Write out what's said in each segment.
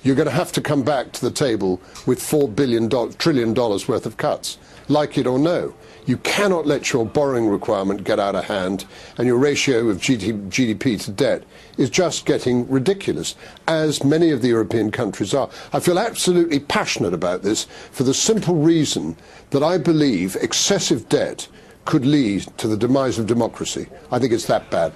you're going to have to come back to the table with $4 trillion worth of cuts, like it or no. You cannot let your borrowing requirement get out of hand, and your ratio of GDP to debt is just getting ridiculous, as many of the European countries are. I feel absolutely passionate about this for the simple reason that I believe excessive debt could lead to the demise of democracy. I think it's that bad.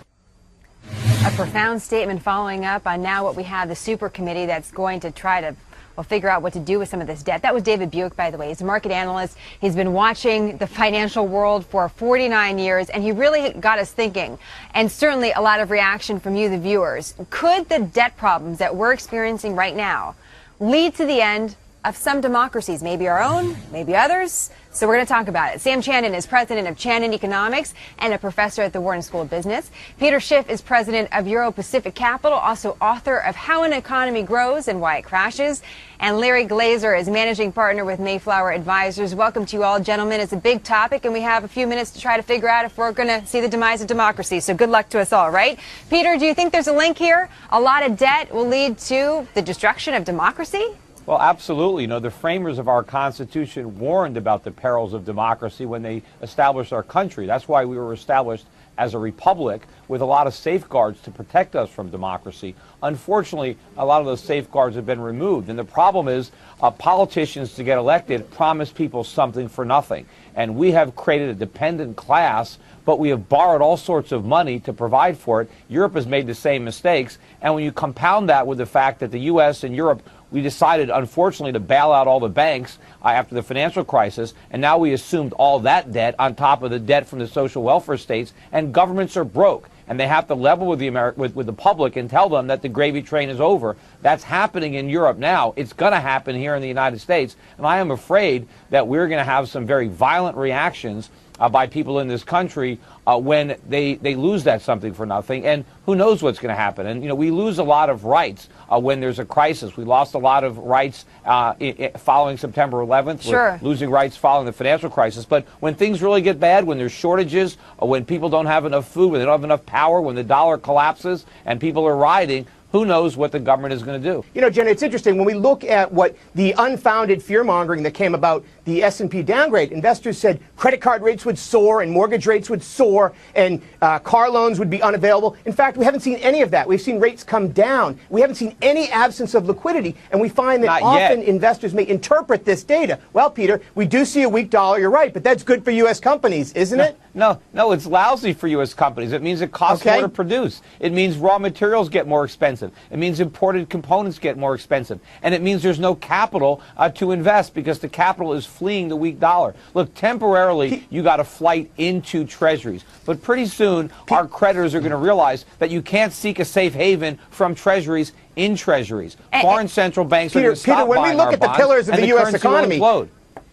A profound statement following up on now what we have, the super committee that's going to try to figure out what to do with some of this debt. That was David Buick, by the way. He's a market analyst. He's been watching the financial world for 49 years, and he really got us thinking, and certainly a lot of reaction from you, the viewers. Could the debt problems that we're experiencing right now lead to the end of some democracies, maybe our own, maybe others? So we're going to talk about it. Sam Channon is president of Channon Economics and a professor at the Wharton School of Business. Peter Schiff is president of Euro-Pacific Capital, also author of How an Economy Grows and Why It Crashes. And Larry Glazer is managing partner with Mayflower Advisors. Welcome to you all, gentlemen. It's a big topic, and we have a few minutes to try to figure out if we're going to see the demise of democracy. So good luck to us all, right? Peter, do you think there's a link here? A lot of debt will lead to the destruction of democracy? Well, absolutely. You know, the framers of our Constitution warned about the perils of democracy when they established our country. That's why we were established as a republic with a lot of safeguards to protect us from democracy. Unfortunately, a lot of those safeguards have been removed. And the problem is politicians, to get elected, promise people something for nothing. And we have created a dependent class, but we have borrowed all sorts of money to provide for it. Europe has made the same mistakes. And when you compound that with the fact that the U.S. and Europe, we decided, unfortunately, to bail out all the banks after the financial crisis, and now we assumed all that debt on top of the debt from the social welfare states, and governments are broke, and they have to level with the public and tell them that the gravy train is over. That's happening in Europe now. It's going to happen here in the United States, and I am afraid that we're going to have some very violent reactions by people in this country when they lose that something for nothing. And who knows what's going to happen. And, you know, we lose a lot of rights when there's a crisis. We lost a lot of rights following September 11th. Sure. We're losing rights following the financial crisis. But when things really get bad, when there's shortages, when people don't have enough food, when they don't have enough power, when the dollar collapses and people are rioting, who knows what the government is going to do? You know, Jen, it's interesting. When we look at what the unfounded fear-mongering that came about the S&P downgrade, investors said credit card rates would soar and mortgage rates would soar and car loans would be unavailable. In fact, we haven't seen any of that. We've seen rates come down. We haven't seen any absence of liquidity. And we find that often investors may interpret this data. Well, Peter, we do see a weak dollar. You're right. But that's good for U.S. companies, isn't it? No, it's lousy for U.S. companies. It means it costs more to produce. It means raw materials get more expensive. It means imported components get more expensive. And it means there's no capital to invest because the capital is fleeing the weak dollar. Look, temporarily, you got a flight into treasuries. But pretty soon, our creditors are going to realize that you can't seek a safe haven from treasuries in treasuries. Foreign central banks are going to stop when we buying look our at the bonds, pillars of and the U.S. economy.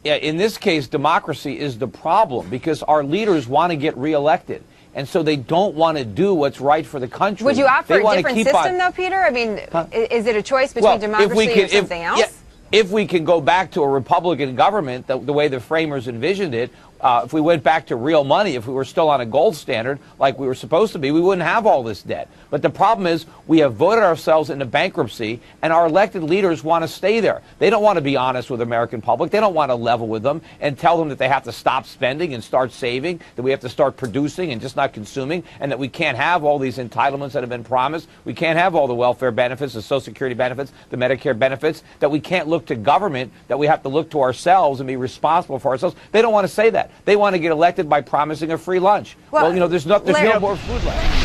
Yeah, in this case, democracy is the problem because our leaders want to get reelected. And so they don't want to do what's right for the country. Would you opt for a different system, though, Peter? I mean, is it a choice between democracy and something else? If we can go back to a Republican government, the way the framers envisioned it, if we went back to real money, if we were still on a gold standard like we were supposed to be, we wouldn't have all this debt. But the problem is we have voted ourselves into bankruptcy, and our elected leaders want to stay there. They don't want to be honest with the American public. They don't want to level with them and tell them that they have to stop spending and start saving, that we have to start producing and just not consuming, and that we can't have all these entitlements that have been promised. We can't have all the welfare benefits, the Social Security benefits, the Medicare benefits, that we can't look to government, that we have to look to ourselves and be responsible for ourselves. They don't want to say that. They want to get elected by promising a free lunch. Well, you know, there's no more food left.